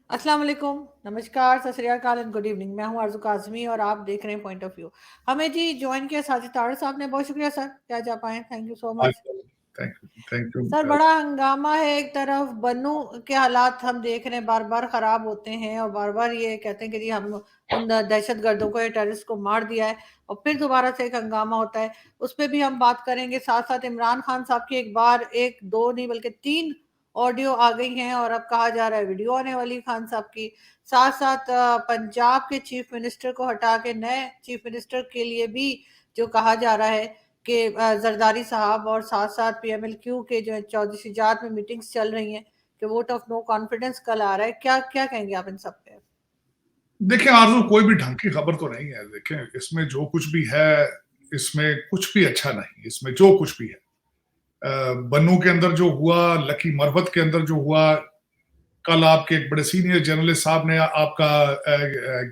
अस्सलाम वालेकुम, नमस्कार, सत श्री अकाल एंड गुड इवनिंग। मैं हूं आरज़ू काज़मी और आप देख रहे हैं पॉइंट ऑफ व्यू। हमें जी जॉइन किया साजिद तारड़ साहब ने, बहुत शुक्रिया सर, क्या जा पाएँ, thank you so much. Thank you. Sir बड़ा हंगामा है, एक तरफ बन्नू के हालात हम देख रहे हैं बार-बार ख़राब होते हैं और बार-बार ये कहते हैं कि जी हम उन दहशतगर्दों को या टेररिस्ट को मार दिया है और फिर दोबारा से एक हंगामा होता है, उस पे भी हम बात करेंगे। साथ-साथ इमरान खान साहब की एक बार 1, 2 नहीं बल्कि 3 ऑडियो आ गई हैं और अब कहा जा रहा है वीडियो आने वाली है खान साहब की। साथ-साथ पंजाब के चीफ मिनिस्टर को हटा के नए चीफ मिनिस्टर के लिए भी जो कहा जा रहा है कि जरदारी साहब और साथ-साथ पीएमएलक्यू के जो चौधरी शुजात में मीटिंग्स चल रही हैं कि वोट ऑफ नो कॉन्फिडेंस कल आ रहा है। क्या क्या कहेंगे आप इन सब पे? देखिए आरज़ू, कोई भी ढंग की खबर तो नहीं है। देखें, इसमें जो कुछ भी है, इसमें कुछ भी अच्छा नहीं। इसमें जो कुछ भी है, बन्नू के अंदर जो हुआ, लकी मरवत के अंदर जो हुआ, कल आपके एक बड़े सीनियर जर्नलिस्ट साहब ने आपका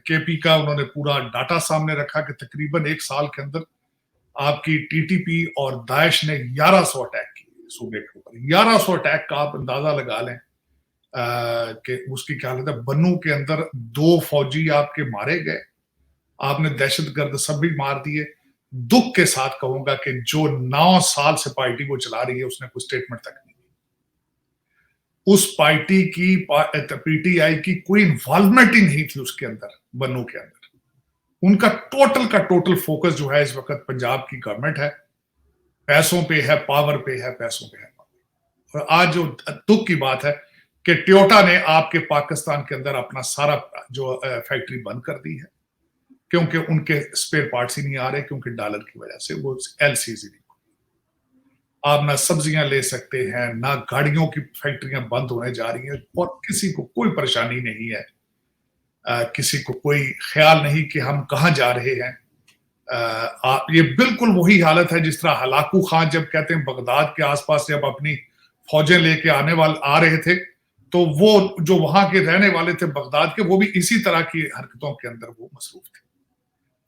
केपी का उन्होंने पूरा डाटा सामने रखा कि तकरीबन 1 साल के अंदर आपकी टीटीपी और दाइश ने 1100 अटैक किए सूबे के ऊपर। 1100 अटैक का आप अंदाजा लगा लें कि उसकी क्या हालत है। बन्नू के अंदर 2 फौजी आपके मारे गए, आपने दहशतगर्द सब भी मार दिए। दुख के साथ कहूंगा कि जो 9 साल से पार्टी को चला रही है, उसने कोई स्टेटमेंट तक नहीं दी। उस पार्टी की पीटीआई की कोई इन्वॉल्वमेंट ही नहीं थी उसके अंदर, बन्नू के अंदर। उनका टोटल का टोटल फोकस जो है इस वक्त पंजाब की गवर्नमेंट है, पैसों पे है, पावर पे है, पैसों पे है। और आज जो दुख की बात है कि टोयोटा ने आपके पाकिस्तान के अंदर अपना सारा जो फैक्ट्री बंद कर दी है, क्योंकि उनके स्पेयर पार्ट्स ही नहीं आ रहे, क्योंकि डॉलर की वजह से वो एलसीसी नहीं। आप ना सब्जियां ले सकते हैं, ना गाड़ियों की फैक्ट्रियां बंद होने जा रही हैं और किसी को कोई परेशानी नहीं है। किसी को कोई ख्याल नहीं कि हम कहां जा रहे हैं। ये बिल्कुल वही हालत है जिस तरह हलाकू खान जब कहते हैं बगदाद के आसपास जब अपनी फौजें लेके आ रहे थे, तो वो जो वहां के रहने वाले थे बगदाद के, वो भी इसी तरह की हरकतों के अंदर वो मसरूफ थे।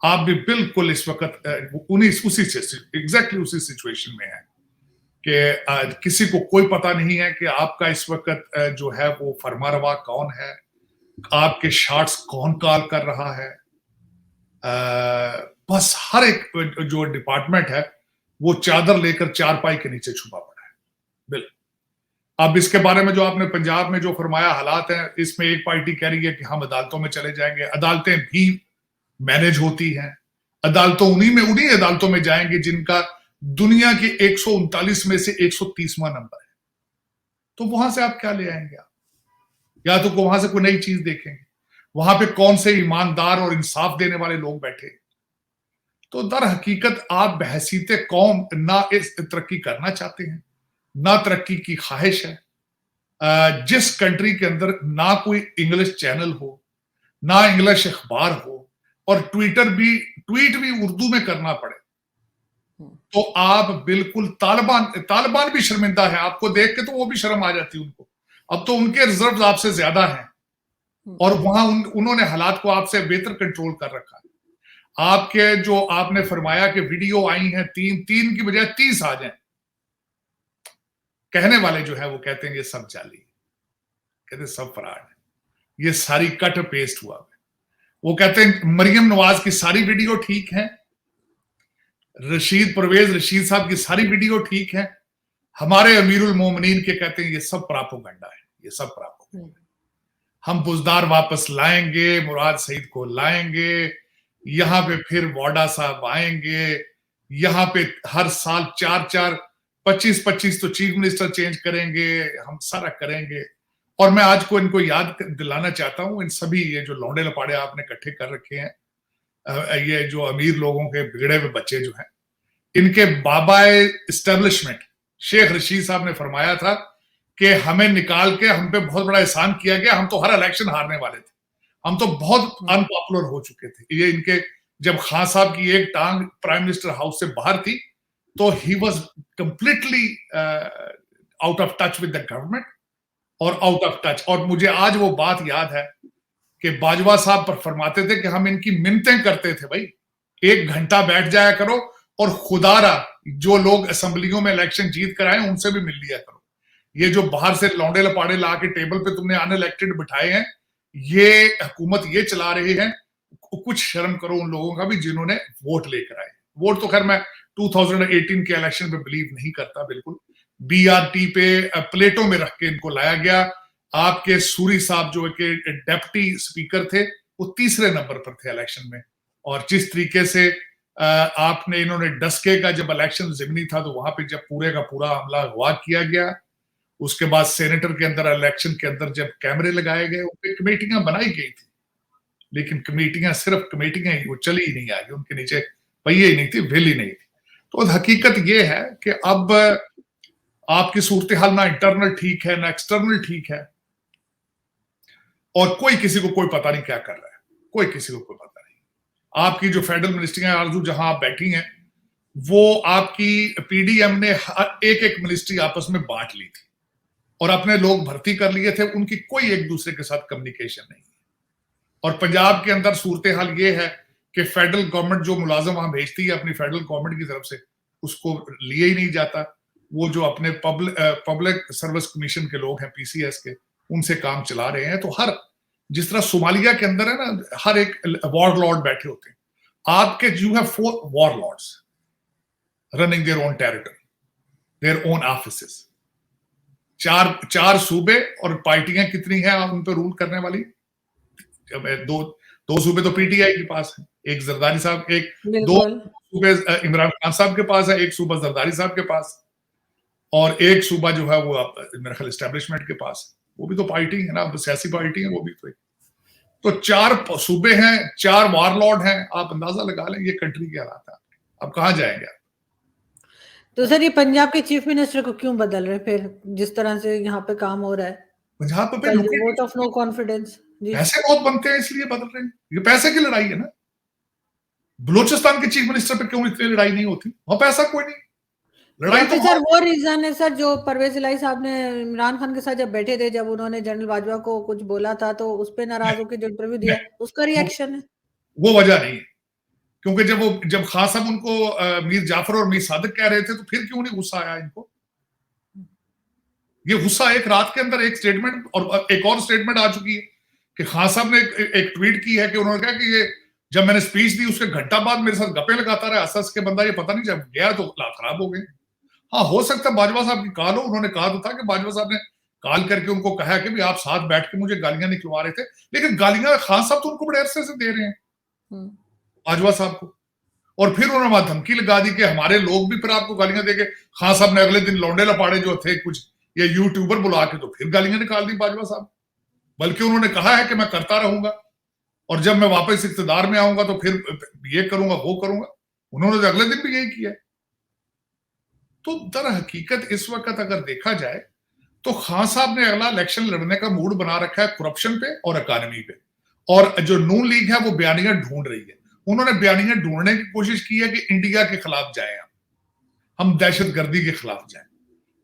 आप भी बिल्कुल इस वक्त एग्जैक्टली उसी सिचुएशन में है कि किसी को कोई पता नहीं है कि आपका इस वक्त जो है वो फरमारवा कौन है, आपके शॉट्स कौन कॉल कर रहा है। बस हर एक जो डिपार्टमेंट है वो चादर लेकर चारपाई के नीचे छुपा पड़ा है। बिल्कुल। अब इसके बारे में जो आपने पंजाब में जो फरमाया हालात हैं, इसमें एक पार्टी कह रही है कि हम अदालतों में चले जाएंगे। अदालतें भी मैनेज होती हैं। उन्हीं अदालतों में जाएंगे जिनका दुनिया की 139 में से 130वां नंबर है। तो वहां से आप क्या ले आएंगे? आप या तो वहां से कोई नई चीज देखेंगे। वहां पे कौन से ईमानदार और इंसाफ देने वाले लोग बैठे? तो दर हकीकत आप बहसीत कौम ना इस तरक्की करना चाहते हैं, ना तरक्की की ख्वाहिश है। जिस कंट्री के अंदर ना कोई इंग्लिश चैनल हो, ना इंग्लिश अखबार हो, और ट्वीट भी उर्दू में करना पड़े, तो आप बिल्कुल तालिबान भी शर्मिंदा है। आपको देख के तो वो भी शर्म आ जाती है उनको। अब तो उनके रिजर्व आपसे ज्यादा हैं और वहां उन्होंने हालात को आपसे बेहतर कंट्रोल कर रखा है। आपके जो आपने फरमाया कि वीडियो आई हैं 3 की बजाय 30 आ जाए, कहने वाले जो है वो कहते हैं ये सब जाली, कहते हैं सब फराड है, ये सारी कट पेस्ट हुआ है। वो कहते हैं मरियम नवाज की सारी वीडियो ठीक है, परवेज रशीद साहब की सारी वीडियो ठीक है, हमारे अमीरुल मोमिनीन के कहते हैं ये सब प्रोपेगेंडा है, ये सब प्रोपेगेंडा। हम बुजदार वापस लाएंगे, मुराद सईद को लाएंगे, यहां पे फिर वाडा साहब आएंगे, यहां पे हर साल 4-4 25-25 तो चीफ मिनिस्टर चेंज करेंगे, हम सारा करेंगे। और मैं आज को इनको याद दिलाना चाहता हूं, इन सभी ये जो लौंडे लपाड़े आपने इकट्ठे कर रखे हैं, ये जो अमीर लोगों के बिगड़े हुए बच्चे जो हैं, इनके बाबा एस्टेब्लिशमेंट शेख रशीद साहब ने फरमाया था कि हमें निकाल के हम पे बहुत बड़ा एहसान किया गया, हम तो हर इलेक्शन हारने वाले थे, हम तो बहुत अनपॉपुलर हो चुके थे। ये इनके जब खान साहब की एक टांग प्राइम मिनिस्टर हाउस से बाहर थी, तो he was completely out of touch with the government और आउट ऑफ टच। और मुझे आज वो बात याद है कि बाजवा साहब पर फरमाते थे कि हम इनकी मिन्नतें करते थे, भाई 1 घंटा बैठ जाया करो और खुदारा जो लोग असेंबलियों में इलेक्शन जीत कर आए उनसे भी मिल लिया करो। ये जो बाहर से लौंडे लपाड़े ला के टेबल पे तुमने अनइलेक्टेड बिठाए हैं, ये हुकूमत ये चला रहे हैं, कुछ शर्म करो उन लोगों का भी जिन्होंने वोट लेकर आए। वोट तो खैर मैं 2018 के इलेक्शन पे बिलीव नहीं करता बिल्कुल। बीआरटी पे प्लेटों में रख के इनको लाया गया। आपके सूरी साहब जो कि डेप्टी स्पीकर थे वो तीसरे नंबर पर थे इलेक्शन में, और जिस तरीके से आपने इन्होंने डस्के का जब इलेक्शन जिमनी था तो वहां पे जब पूरे का पूरा हमला हुआ किया गया, उसके बाद सेनेटर के अंदर इलेक्शन के अंदर जब कैमरे लगाए गए, उन कमेटियां बनाई गई थी, लेकिन कमेटियां सिर्फ कमेटियां ही, वो चली ही नहीं आगे, उनके नीचे पहिए ही नहीं थी, व्हील ही नहीं थी। तो हकीकत ये है कि अब आपकी सूरत हाल ना इंटरनल ठीक है ना एक्सटर्नल ठीक है, और कोई किसी को कोई पता नहीं क्या कर रहा है, कोई किसी को कोई पता नहीं। आपकी जो फेडरल मिनिस्ट्री है आरजू, जहां आप बैठी हैं, वो आपकी पीडीएम ने एक एक मिनिस्ट्री आपस में बांट ली थी और अपने लोग भर्ती कर लिए थे, उनकी कोई एक दूसरे के साथ कम्युनिकेशन नहीं है। और पंजाब के अंदर सूरत हाल ये है कि फेडरल गवर्नमेंट जो मुलाजिम वहां भेजती है अपनी फेडरल गवर्नमेंट की तरफ से, उसको लिए ही नहीं जाता। वो जो अपने पब्लिक सर्विस कमीशन के लोग हैं, पीसीएस के, उनसे काम चला रहे हैं। तो हर, जिस तरह सोमालिया के अंदर है ना, हर एक वॉर लॉर्ड बैठे होते हैं, आपके you have 4 warlords running their own territory, their own offices. चार सूबे और पार्टियां कितनी हैं उन पर रूल करने वाली? दो सूबे तो पीटीआई के पास है, एक जरदारी साहब, दो सूबे इमरान खान साहब के पास है, एक सूबा जरदारी साहब के पास, और एक सूबा जो है वो मेरे ख्याल एस्टेब्लिशमेंट के पास, वो भी तो पार्टी है ना, सियासी पार्टी है वो भी। तो 4 सूबे हैं, 4 वारलॉर्ड हैं, आप अंदाजा लगा लें ये कंट्री के हालात है। अब कहां जाएंगे आप? तो सर ये पंजाब के चीफ मिनिस्टर को क्यों बदल रहे फिर, जिस तरह से यहाँ पे काम हो रहा है? पंजाब पे वोट ऑफ नो कॉन्फिडेंस, पैसे बहुत बनते हैं इसलिए बदल रहे हैं। ये पैसे की लड़ाई है ना। बलूचिस्तान के चीफ मिनिस्टर पे क्यों इतनी लड़ाई नहीं होती? वहां पैसा कोई नहीं, लड़ाई तो सर वो रीजन है सर, जो परवेज इलाही साहब ने इमरान खान के साथ जब बैठे थे, जब उन्होंने जनरल बाजवा को कुछ बोला था तो उस पर नाराज होकर जो इंटरव्यू दिया, उसका रिएक्शन है। वो वजह नहीं है, क्योंकि जब खान साहब उनको मीर जाफर और मीर सादिक कह रहे थे तो फिर क्यों नहीं गुस्सा आया इनको? ये गुस्सा एक रात के अंदर एक स्टेटमेंट, और एक और स्टेटमेंट आ चुकी है कि खान साहब ने एक ट्वीट की है कि उन्होंने कहा कि ये जब मैंने स्पीच दी उसके घंटा बाद मेरे साथ गप्पे लगाता रहा, हंस के बंदा, ये पता नहीं जब गया तो हालात खराब हो गए। हाँ, हो सकता है बाजवा साहब की कॉल हो, उन्होंने कहा तो था कि बाजवा साहब ने कॉल करके उनको कहा कि भी आप साथ बैठ के मुझे गालियां निकलवा रहे थे, लेकिन गालियां खान साहब तो उनको बड़े अरसे से दे रहे हैं बाजवा साहब को, और फिर उन्होंने वहां धमकी लगा दी कि हमारे लोग भी फिर आपको गालियां देंगे। खान साहब ने अगले दिन लौंडे लपाड़े जो थे कुछ ये यूट्यूबर बुला के तो फिर गालियां निकाल दी बाजवा साहब। बल्कि उन्होंने कहा है कि मैं करता रहूंगा और जब मैं वापस इख्तिदार में आऊंगा तो फिर ये करूंगा वो करूंगा। उन्होंने तो अगले दिन भी यही किया। तो दर हकीकत इस वक्त अगर देखा जाए तो खान साहब ने अगला इलेक्शन लड़ने का मूड बना रखा है करप्शन पे और इकॉनमी पे, और जो नून लीग है वो बयानियां ढूंढ रही है। उन्होंने बयानियां ढूंढने की कोशिश की है कि इंडिया के खिलाफ जाए, हम दहशतगर्दी के खिलाफ जाए।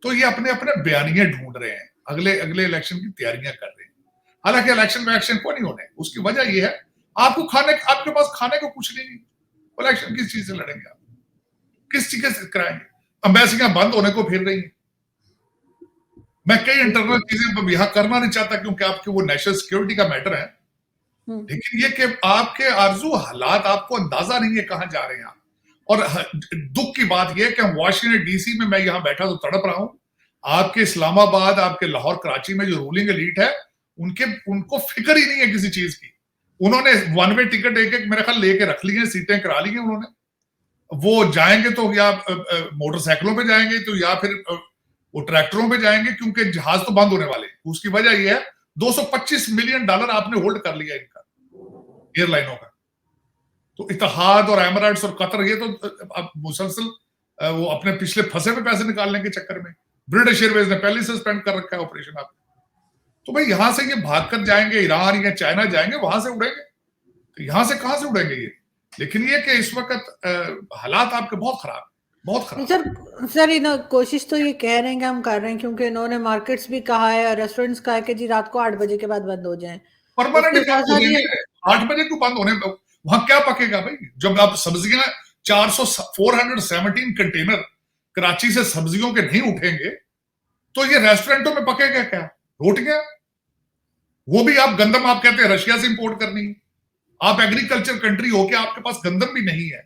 तो ये अपने अपने बयानियां ढूंढ रहे हैं, अगले इलेक्शन की तैयारियां कर रहे हैं। हालांकि इलेक्शन में एक्शन को नहीं होने, उसकी वजह यह है आपको आपके पास खाने को कुछ नहीं, इलेक्शन किस चीज से लड़ेंगे आप, किस चीज से कराएंगे? एम्बेसियां बंद होने को फिर रही है। मैं कई इंटरनल चीजें यहां करना नहीं चाहता क्योंकि आपके वो नेशनल सिक्योरिटी का मैटर है, लेकिन ये कि आपके आरजू हालात आपको अंदाजा नहीं है कहां जा रहे हैं आप। और दुख की बात यह कि हम वाशिंगटन डीसी में, मैं यहां बैठा तो तड़प रहा हूं, आपके इस्लामाबाद, आपके लाहौर कराची में जो रूलिंग एलीट है उनको फिक्र ही नहीं है किसी चीज की। उन्होंने वन वे टिकट एक मेरे ख्याल लेके रख ली है, सीटें करा ली हैं उन्होंने। वो जाएंगे तो या मोटरसाइकिलों पे जाएंगे तो या फिर वो ट्रैक्टरों पे जाएंगे, क्योंकि जहाज तो बंद होने वाले। उसकी वजह यह है $225 मिलियन आपने होल्ड कर लिया इनका, एयरलाइनों का। तो इत्तेहाद और एमिरेट्स और कतर ये तो अब मुसलसल वो अपने पिछले फंसे में पैसे निकालने के चक्कर में, ब्रिटिश एयरवेज ने पहले सस्पेंड कर रखा है ऑपरेशन आपने। तो भाई यहां से ये भाग कर जाएंगे ईरान या चाइना जाएंगे, वहां से उड़ेंगे, तो यहां से कहां से उड़ेंगे ये? लेकिन ये कि इस वक्त हालात आपके बहुत खराब, बहुत खराब। सर इन कोशिश तो ये कह रहे हैं कि हम कर रहे हैं, क्योंकि इन्होंने मार्केट्स भी कहा है, रेस्टोरेंट्स कहा है कि जी रात को 8 बजे के बाद बंद हो जाएं। परमानेंट 8 बजे क्यों बंद होने? वहां क्या पकेगा भाई? जब आप सब्जियां 417 कंटेनर कराची से सब्जियों के नहीं उठेंगे तो ये रेस्टोरेंटों में पकेगा क्या? रोटियां? वो भी आप गंदम आप कहते हैं रशिया से इंपोर्ट करनी है, आप एग्रीकल्चर कंट्री हो के आपके पास गंदम भी नहीं है,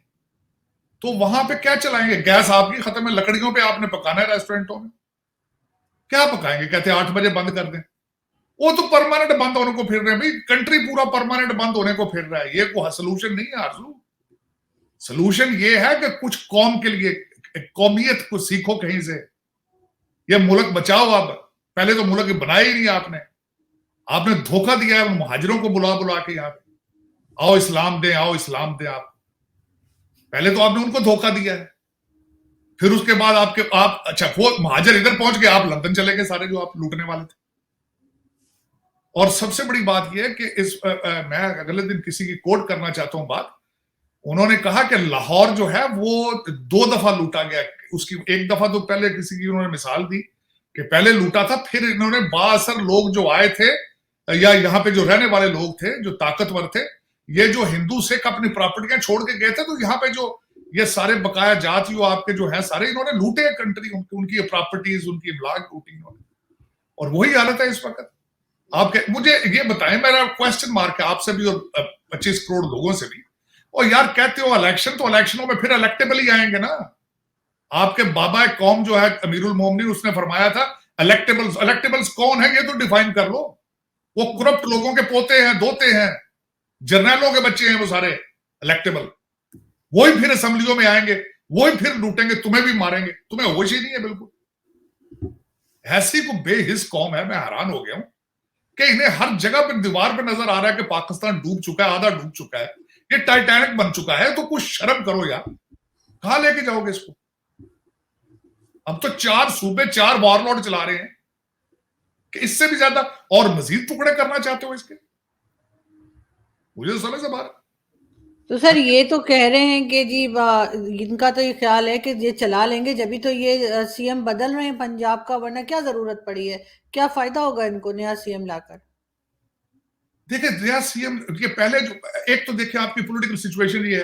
तो वहां पे क्या चलाएंगे? गैस आपकी खत्म है, लकड़ियों पे आपने पकाना है रेस्टोरेंटों में, क्या पकाएंगे? कहते हैं 8 बजे बंद कर दें। वो तो परमानेंट बंद होने को फिर रहे हैं भाई, कंट्री पूरा परमानेंट बंद होने को फिर रहा है, ये कोई सोल्यूशन नहीं है आरजू। सोल्यूशन ये है कि कुछ कौम के लिए, कौमियत को सीखो कहीं से, ये मुल्क बचाओ। अब पहले तो मुल्क बनाया ही नहीं आपने, आपने धोखा दिया है मुहाजिरों को बुला बुला के, यहाँ पे आओ इस्लाम दे, आओ इस्लाम दे। आप पहले तो आपने उनको धोखा दिया है, फिर उसके बाद आप अच्छा वो महाजर इधर पहुंच गए, आप लंदन चले गए सारे जो आप लूटने वाले थे। और सबसे बड़ी बात यह है कि मैं अगले दिन किसी की कोट करना चाहता हूं बात, उन्होंने कहा कि लाहौर जो है वो 2 दफा लूटा गया। उसकी एक दफा तो पहले किसी की उन्होंने मिसाल दी कि पहले लूटा था, फिर इन्होंने बासर लोग जो आए थे या यहाँ पे जो रहने वाले लोग थे जो ताकतवर थे, ये जो हिंदू सिख अपनी प्रॉपर्टियां छोड़ के गए थे, तो यहाँ पे जो ये सारे बकाया जात जो आपके जो है सारे इन्होंने लूटे कंट्री, उनकी प्रॉपर्टीज, उनकी इमलाक लूटी इन्होंने। और वही हालत है इस वक्त। आप मुझे ये बताएं, मेरा क्वेश्चन मार्क है आपसे भी और 25 करोड़ लोगों से भी, और यार कहते हो इलेक्शन, तो इलेक्शनों में फिर इलेक्टेबल ही आएंगे ना। आपके बाबा कौम जो है अमीरुल मोमिनीन, उसने फरमाया था इलेक्टेबल्स। इलेक्टेबल्स कौन है ये तो डिफाइन कर लो। वो करप्ट लोगों के पोते हैं, दोते हैं, जर्नैलों के बच्चे हैं वो सारे इलेक्टेबल। वही फिर असेंबलियों में आएंगे, वही फिर लूटेंगे, तुम्हें भी मारेंगे, तुम्हें होश ही नहीं है बिल्कुल। ऐसी को बेहिस कौम है, मैं हैरान हो गया हूं कि इन्हें हर जगह पर दीवार पर नजर आ रहा है कि पाकिस्तान डूब चुका है, आधा डूब चुका है, ये टाइटैनिक बन चुका है। तो कुछ शर्म करो यार, कहां लेके जाओगे इसको? अब तो 4 सूबे 4 वॉरलॉर्ड चला रहे हैं, कि इससे भी ज्यादा और मजीद टुकड़े करना चाहते हो इसके? मुझे तो समझ से बाहर। तो सर ये तो कह रहे हैं कि जी इनका तो ये ख्याल है कि ये चला लेंगे, जब भी तो ये सीएम बदल रहे हैं पंजाब का, वरना क्या जरूरत पड़ी है, क्या फायदा होगा इनको नया सीएम लाकर? देखिए नया सीएम के पहले जो एक तो देखिए आपकी पॉलिटिकल सिचुएशन ये है,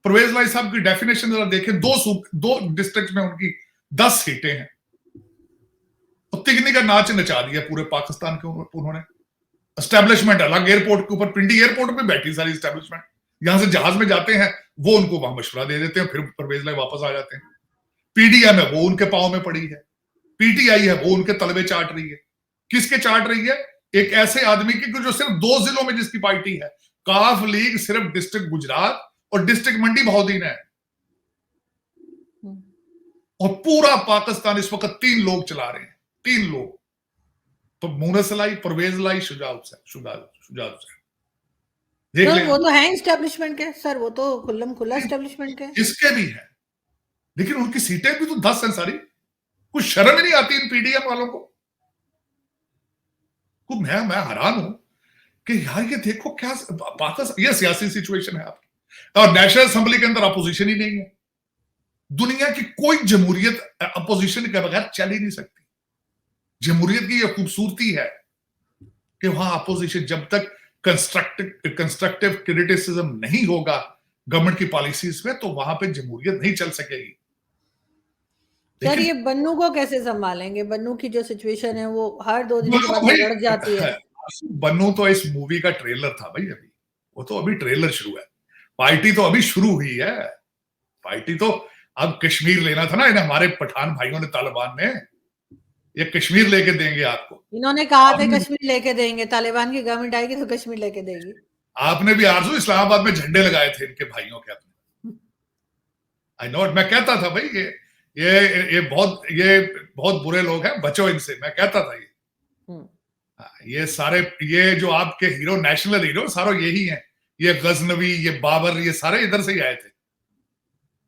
परवेज लाई साहब की डेफिनेशन जरा देखें, 2 डिस्ट्रिक्ट में उनकी 10 सीटें हैं, तो तिगनी का नाच नचा दिया पूरे पाकिस्तान के उन्होंने। एस्टेब्लिशमेंट अलग, एयरपोर्ट के ऊपर, पिंडी एयरपोर्ट पे बैठी सारी एस्टेब्लिशमेंट, यहां से जहाज में जाते हैं वो उनको वहां मशवरा दे देते हैं, फिर परवेज लाई वापस आ जाते हैं। पीडीएम है वो उनके पांव में पड़ी है, पीटीआई है वो उनके तलबे चाट रही है। किसके चाट रही है? एक ऐसे आदमी की जो सिर्फ 2 जिलों में जिसकी पार्टी है, काफ लीग सिर्फ डिस्ट्रिक्ट गुजरात और डिस्ट्रिक्ट मंडी बहाउद्दीन है, और पूरा पाकिस्तान इस वक्त 3 लोग चला रहे हैं, 3 लोग, तो मुनस लाई, परवेज लाई, शुजात हुसैन। देख सर लें वो तो है एस्टेब्लिशमेंट के, सर वो तो खुल्लम खुल्ला एस्टेब्लिशमेंट के। इसके भी है, लेकिन उनकी सीटें भी तो 10 हैं सारी। कुछ शर्म ही नहीं आती इन पीडीएम वालों को। मैं हैरान हूं कि यार ये देखो क्या पाकिस्तान, ये सियासी सिचुएशन है आपकी, और नेशनल असेंबली के अंदर अपोजिशन ही नहीं है। दुनिया की कोई जमहूरियत अपोजिशन के बगैर चल ही नहीं सकती। जमहूरियत की यह खूबसूरती है कि वहां अपोजिशन जब तक कंस्ट्रक्टिव क्रिटिसिज्म नहीं होगा गवर्नमेंट की पॉलिसीज में, तो वहां पे जमहूरियत नहीं चल सकेगी। सर ये बन्नू को कैसे संभालेंगे? बन्नू की जो सिचुएशन है वो हर 2 दिन के बाद बिगड़ जाती है। बन्नू तो इस मूवी का ट्रेलर था भाई, अभी वो तो अभी ट्रेलर शुरू है, पार्टी तो अभी शुरू हुई है। पार्टी तो अब कश्मीर लेना था ना इन्हें, हमारे पठान भाइयों ने, तालिबान ने, ये कश्मीर लेके देंगे आपको। इन्होंने कहा था कश्मीर लेके देंगे, तालिबान की गवर्नमेंट आएगी तो कश्मीर लेके देगी। आपने भी आरजू इस्लामाबाद में झंडे लगाए थे इनके भाइयों के अपने। आई नो, मैं कहता था भाई ये बहुत बुरे लोग हैं, बचो इनसे, मैं कहता था ये सारे, ये जो आपके हीरो, नेशनल हीरो सारे यही हैं, ये गजनवी, ये बाबर, ये सारे इधर से ही आए थे,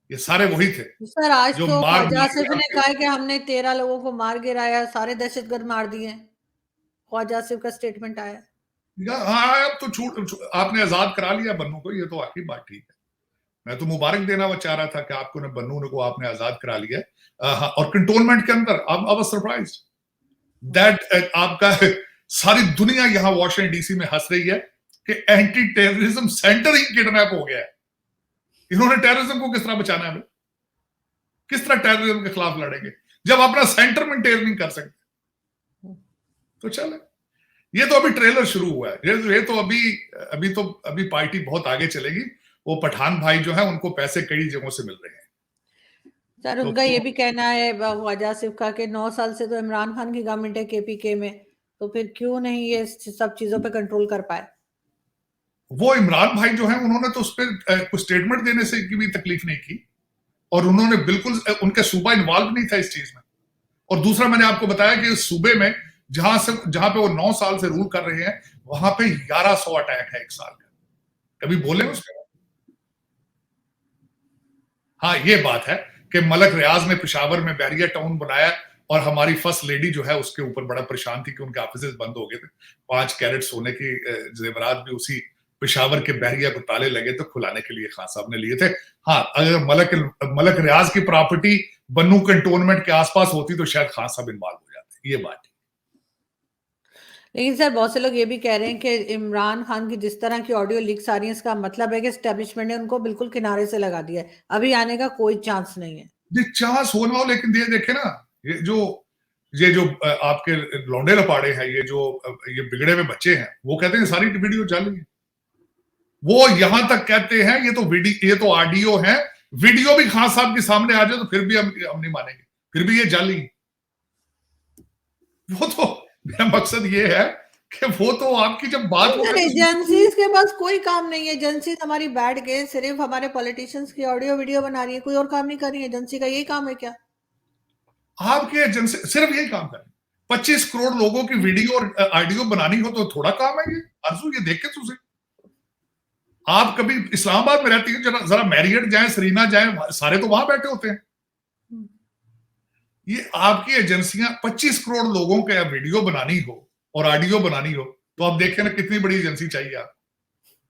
ये सारे वही थे। सर आज जो तो मार ख्वाजा आसिफ ने कहा है कि हमने 13 लोगों को मार गिराया, सारे दहशतगर्द मार दिए। ख्वाजा आसिफ का स्टेटमेंट आया। हाँ, अब तो आपने आजाद करा लिया बन्नू को, ये तो आपकी बात ठीक है। मैं तो मुबारक देना चाह रहा था कि आपको बन्नू को आपने आजाद करा लिया। और कंटोनमेंट के अंदर आई वाज सरप्राइज्ड दैट आपका सारी दुनिया यहां वॉशिंगटन डीसी में हंस रही है कि एंटी टेररिज्म सेंटर ही किडनैप हो गया है। इन्होंने टेररिज्म को किस तरह बचाना है, किस तरह टेररिज्म के खिलाफ लड़ेंगे जब अपना सेंटर मेंटेन नहीं कर सकते? तो चले, ये तो अभी ट्रेलर शुरू हुआ है, ये तो अभी पार्टी बहुत आगे चलेगी। वो पठान भाई जो है उनको पैसे कई जगहों से मिल रहे हैं। सर तो उनका ये भी कहना है ख्वाजा आसिफ का कि 9 साल से तो इमरान खान की गवर्नमेंट है केपीके में, तो फिर क्यों नहीं ये सब चीजों पे कंट्रोल कर पाए। वो इमरान भाई जो है उन्होंने तो उस पर कुछ स्टेटमेंट देने से की भी तकलीफ नहीं की, और उन्होंने बिल्कुल उनका सूबा इन्वॉल्व नहीं था इस चीज में। और दूसरा मैंने आपको बताया कि उस सूबे में जहां पे वो 9 साल से रूल कर रहे हैं, वहां पे 1100 अटैक है 1 साल का। कभी बोले उस पर? हाँ, ये बात है कि मलक रियाज ने पेशावर में बैरियर टाउन बनाया, और हमारी फर्स्ट लेडी जो है उसके ऊपर बड़ा परेशान थी कि उनके ऑफिस बंद हो गए थे। 5 कैरेट सोने की जेवरात भी उसी पेशावर के बैरिया को ताले लगे तो खुलाने के लिए खान साहब ने लिए थे। हाँ, अगर मलक रियाज की प्रॉपर्टी बन्नू कंटोनमेंट के आसपास होती तो शायद खान साहब इन्वॉल्व हो जाते। ये बात। लेकिन सर बहुत से लोग ये भी कह रहे हैं कि इमरान खान की जिस तरह की ऑडियो लीक्स आ रही है, इसका मतलब है कि एस्टेब्लिशमेंट ने उनको बिल्कुल किनारे से लगा दिया है, अभी आने का कोई चांस नहीं है। जी, चांस हो ना हो, लेकिन ये देखे ना, ये जो आपके लौंडे लपाड़े हैं, ये बिगड़े हुए बच्चे हैं, वो कहते हैं सारी वीडियो जाली है। वो यहां तक कहते हैं ये तो ऑडियो है, वीडियो भी खान साहब के सामने आ जाए तो फिर भी हम नहीं मानेंगे, फिर भी ये जाली। वो तो मेरा मकसद ये है कि वो तो आपकी जब बात हो एजेंसीज के पास कोई काम नहीं है। एजेंसीज हमारी बैठ के सिर्फ हमारे पॉलिटिशियंस की ऑडियो वीडियो बना रही है, कोई और काम नहीं कर रही है। एजेंसी का यही काम है क्या? आपके एजेंसी सिर्फ यही काम करें। 25 करोड़ लोगों की वीडियो और ऑडियो बनानी हो तो थोड़ा काम है ये? आरजू, ये देख के तुझे, आप कभी इस्लामाबाद में रहती है, जरा मैरियट जाए, सरीना जाए, सारे तो वहां बैठे होते हैं। ये आपकी एजेंसियां 25 करोड़ लोगों के वीडियो बनानी हो और ऑडियो बनानी हो तो आप देखें ना कितनी बड़ी एजेंसी चाहिए आप।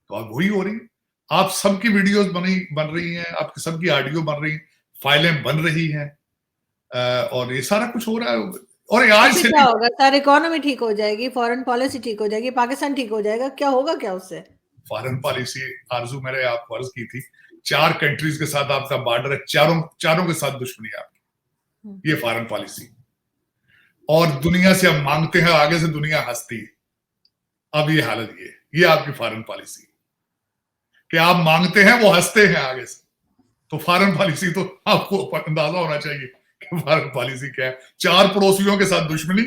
तो आप वही हो रही है, आप सबकी वीडियोस बन रही हैं, आपकी सबकी ऑडियो बन रही हैं, फाइलें बन रही हैं, और ये सारा कुछ हो रहा है। और आज से क्या होगा सर? इकोनॉमी ठीक हो जाएगी, फॉरेन पॉलिसी ठीक हो जाएगी, पाकिस्तान ठीक हो जाएगा, क्या होगा क्या उससे? फॉरेन पॉलिसी आरजू मैंने आपको अर्ज की थी, 4 कंट्रीज के साथ आपका बॉर्डर है, चारों के साथ दुश्मनी है आपकी, ये फॉरेन पॉलिसी। और दुनिया से हम मांगते हैं, आगे से दुनिया हंसती है। अब ये हालत ये आपकी फॉरेन पॉलिसी कि आप मांगते हैं, वो हंसते हैं आगे से। तो फॉरेन पॉलिसी तो आपको अंदाजा होना चाहिए कि फॉरेन पॉलिसी क्या है। 4 पड़ोसियों के साथ दुश्मनी,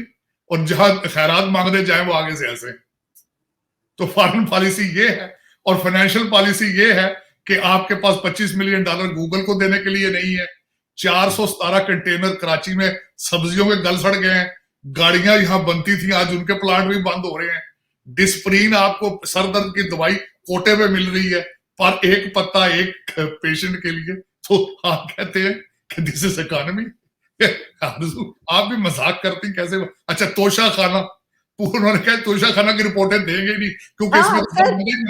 और जहां खैरात मांगने जाए वो आगे से हंसे। तो फॉरेन पॉलिसी ये है। और फाइनेंशियल पॉलिसी ये है कि आपके पास $25 मिलियन गूगल को देने के लिए नहीं है। 417 कंटेनर कराची में सब्जियों के गल सड़ गए हैं। गाड़ियां यहां बनती थी, आज उनके प्लांट भी बंद हो रहे हैं। डिस्प्रीन आपको सर दर्द की दवाई कोटे में मिल रही है, पर एक पत्ता एक पेशेंट के लिए। तो आप कहते हैं कि दिस इज इकोनॉमी। आप भी मजाक करती कैसे? अच्छा, तोशा खाना, उन्होंने कहा तोशा खाना की रिपोर्टें देंगे नहीं क्योंकि इसमें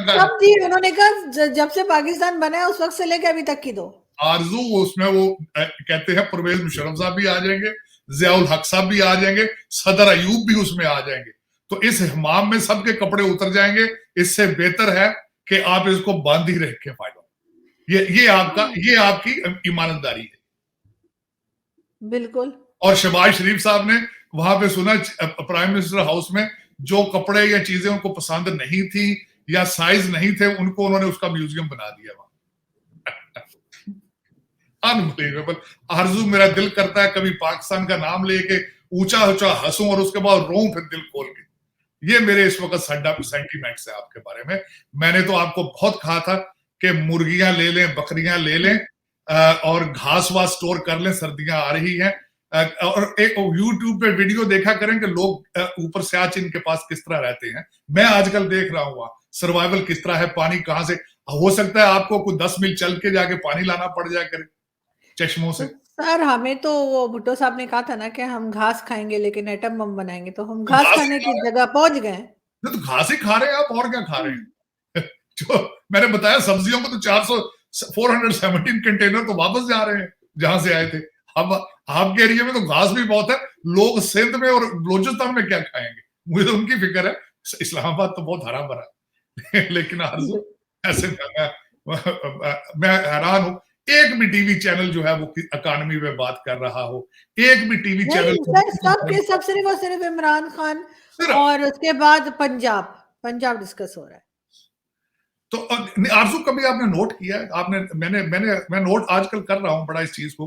सब जी उन्होंने कहा जब से पाकिस्तान बना है उस वक्त से लेकर अभी तक की दो। आरजू, उसमें वो कहते हैं परवेज मुशर्रफ साहब भी आ जाएंगे, जियाउल हक साहब भी आ जाएंगे, सदर अयूब भी उसमें आ जाएंगे। तो इस हमाम में सबके कपड़े उतर जाएंगे। इससे बेहतर है कि आप इसको बांध ही रखें फायदा। ये आपकी ईमानदारी है। बिल्कुल। और शहबाज शरीफ साहब ने वहां पे सुना प्राइम मिनिस्टर हाउस में जो कपड़े या चीजें उनको पसंद नहीं थी या साइज नहीं थे, उनको उन्होंने उसका म्यूजियम बना दिया वहां। अनबिलीवेबल। आरजू, मेरा दिल करता है कभी पाकिस्तान का नाम लेके ऊंचा ऊंचा हंसूं और उसके बाद रोऊं फिर दिल खोल के। ये मेरे इस वक्त सेंटीमेंट्स है आपके बारे में। मैंने तो आपको बहुत कहा था कि मुर्गियां ले लें, बकरियां ले लें, और घास वास स्टोर कर लें, सर्दियां आ रही हैं। और एक यूट्यूब पे वीडियो देखा करें कि लोग ऊपर सियाचिन के पास किस तरह रहते हैं। मैं आजकल देख रहा हूँ सर्वाइवल किस तरह है, पानी कहां से हो सकता है आपको कुछ 10 मील चल के जाके पानी लाना पड़ जाए करे चश्मों से। सर हमें तो वो भुट्टो साहब ने कहा था ना कि हम घास खाएंगे लेकिन एटम बम बनाएंगे, तो हम घास खाने की जगह पहुंच गए। तो घास ही खा रहे हैं आप, और क्या खा रहे हैं? जो मैंने बताया, सब्जियों को तो 417 कंटेनर तो वापस जा रहे हैं जहां से आए थे। अब आपके एरिया में तो घास भी बहुत है, लोग सिंध में और बलोचिस्तान में क्या खाएंगे? मुझे तो उनकी फिक्र है। इस्लामाबाद तो बहुत हरा भरा है लेकिन आरजू, ऐसे मैं हैरान हूं एक भी टीवी चैनल जो है वो इकॉनमी में बात कर रहा हो, एक भी टीवी चैनल नहीं सर, सब के सब सिर्फ और सिर्फ इमरान खान सिर्फ और उसके बाद पंजाब डिस्कस हो रहा है। तो आरजू कभी आपने नोट किया है? आपने मैं नोट आजकल कर रहा हूं बड़ा इस चीज को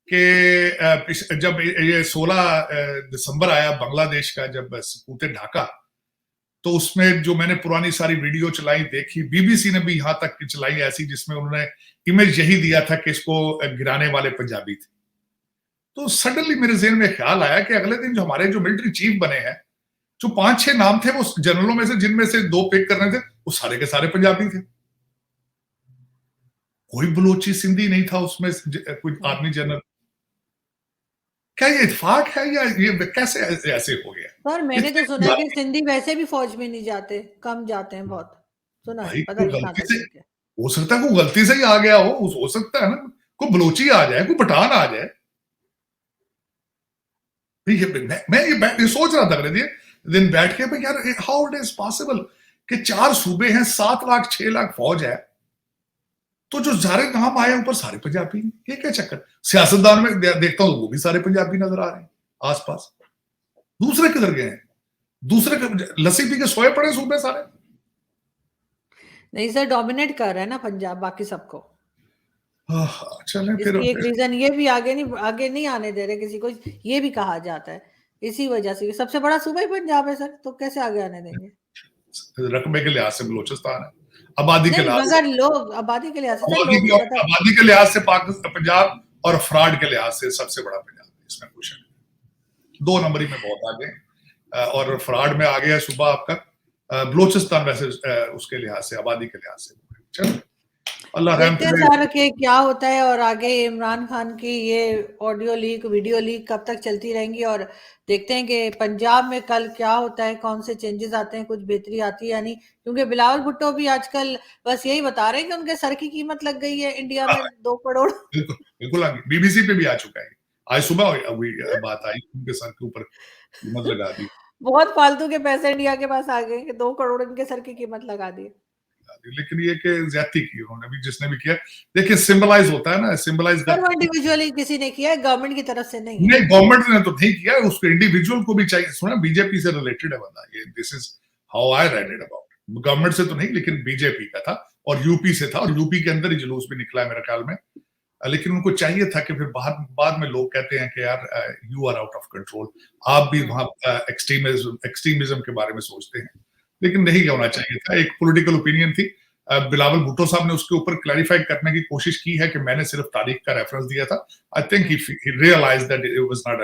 कि जब ये 16 दिसंबर आया बांग्लादेश का, जब सकूते ढाका, तो उसमें जो मैंने पुरानी सारी वीडियो चलाई देखी, बीबीसी ने भी यहां तक चलाई ऐसी जिसमें उन्होंने इमेज यही दिया था कि इसको गिराने वाले पंजाबी थे। तो सडनली मेरे जहन में ख्याल आया कि अगले दिन जो हमारे जो मिलिट्री चीफ बने हैं, जो 5-6 नाम थे वो जनरलों में से, जिनमें से 2 पिक करने थे, वो सारे के सारे पंजाबी थे। कोई बलोची सिंधी नहीं था उसमें कोई आर्मी जनरल। क्या ये इत्तेफाक है या ये कैसे ऐसे हो गया? सर मैंने तो सुना है कि सिंधी वैसे भी फौज में नहीं जाते, कम जाते हैं बहुत, सुना है, भाई पता नहीं कहां तक ठीक है। हो सकता है कोई गलती से ही आ गया हो सकता है ना, कोई बलोची आ जाए, कोई पठान आ जाए। मैं ये सोच रहा था अगले दिन बैठ के, भाई यार हाउ इट इज पॉसिबल कि 4 सूबे हैं, 7 लाख 6 लाख फौज है, तो जो सारे नाम आए ऊपर सारे पंजाबी, ये क्या चक्कर? सियासतदान में देखता हूं वो भी सारे पंजाबी नजर आ रहे हैं आसपास। दूसरे किधर गए हैं? दूसरे लस्सी पी के सोए पड़े सूबे सारे। नहीं सर, डोमिनेट कर रहा है ना पंजाब बाकी सबको। चलें फिर। इसकी एक रीजन ये भी आगे नहीं आने दे रहे किसी को, ये भी कहा जाता है इसी वजह से। सबसे बड़ा सूबा ही पंजाब है सर, तो कैसे आगे आने देंगे? रकबे के लिहाज से बलूचिस्तान है, आबादी के लिहाज से, मगर लोग आबादी के लिहाज से आबादी के लिहाज से पाकिस्तान पंजाब, और फ्रॉड के लिहाज से सबसे बड़ा पंजाब, इसमें कुछ नहीं। 2 नंबरी में बहुत आगे, और फ्रॉड में आगे है सूबा आपका बलूचिस्तान, वैसे उसके लिहाज से, आबादी के लिहाज से। चलो अल्लाह रहम करे। सर के क्या होता है, और आगे इमरान खान की ये ऑडियो लीक, वीडियो लीक कब तक चलती रहेंगी, और देखते हैं कि पंजाब में कल क्या होता है, कौन से चेंजेस आते हैं, कुछ बेहतरी आती है या नहीं। क्योंकि बिलावल भुट्टो भी आजकल बस यही बता रहे हैं कि उनके सर की कीमत लग गई है इंडिया में 2 करोड़। बिल्कुल बिल्कुल, बीबीसी पे भी आ चुका है, आज सुबह अभी बात आई, उनके सर के ऊपर कीमत लगा दी। बहुत फालतू के पैसे इंडिया के पास आ गए कि 2 करोड़ इनके सर की कीमत लगा दी। लेकिन ये कि ज्यादती की उन्होंने भी, जिसने भी किया, देखिए सिंबलाइज होता है ना, सिंबलाइज पर वो इंडिविजुअली किसी ने किया है, गवर्नमेंट की तरफ से नहीं है। नहीं, गवर्नमेंट ने तो नहीं किया, उसको इंडिविजुअल को भी चाहिए। सुना, बीजेपी से रिलेटेड है बंदा ये, this is how I read it about. Government से तो नहीं, लेकिन बीजेपी का था और यूपी से था, और यूपी के अंदर ही जुलूस भी निकला है मेरे ख्याल में। लेकिन उनको चाहिए था कि फिर बाद में लोग कहते हैं कि यार you are out of control, आप भी वहां एक्सट्रीमिज्म के बारे में सोचते हैं, लेकिन नहीं होना चाहिए था। एक पॉलिटिकल ओपिनियन थी। बिलावल भुट्टो साहब ने उसके ऊपर क्लैरिफाई करने की कोशिश की है कि मैंने सिर्फ तारीख का रेफरेंस दिया था। I think he realised that it was not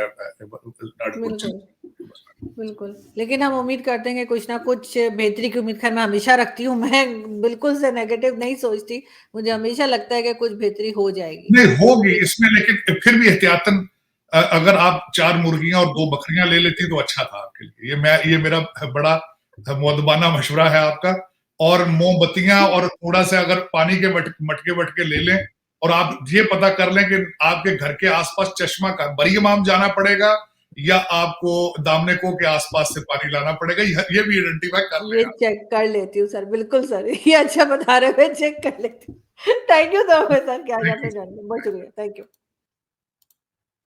बिल्कुल, लेकिन हम उम्मीद करते हैं कि कुछ ना कुछ बेहतरी की उम्मीद, खैर मैं हमेशा रखती हूँ, मैं बिल्कुल से नेगेटिव नहीं सोचती, मुझे हमेशा लगता है कि कुछ बेहतरी हो जाएगी। नहीं होगी इसमें, लेकिन फिर भी एहतियातन अगर आप 4 मुर्गियां और 2 बकरियां ले लेती तो अच्छा था आपके लिए। ये मेरा बड़ा मुअद्दबाना मशवरा है आपका। और मोमबत्तियां और थोड़ा सा अगर पानी के मटके वटके ले लें, और आप ये पता कर लें कि आपके घर के आसपास चश्मा का बरी इमाम जाना पड़ेगा या आपको दामने को के आसपास से पानी लाना पड़ेगा, ये भी आइडेंटिफाई कर लें। ये चेक कर लेती हूँ सर, बिल्कुल सर, ये अच्छा बता रहे हो, चेक कर लेती हूँ। थैंक यू सर, क्या आपने जाना, बहुत शुक्रिया, थैंक यू।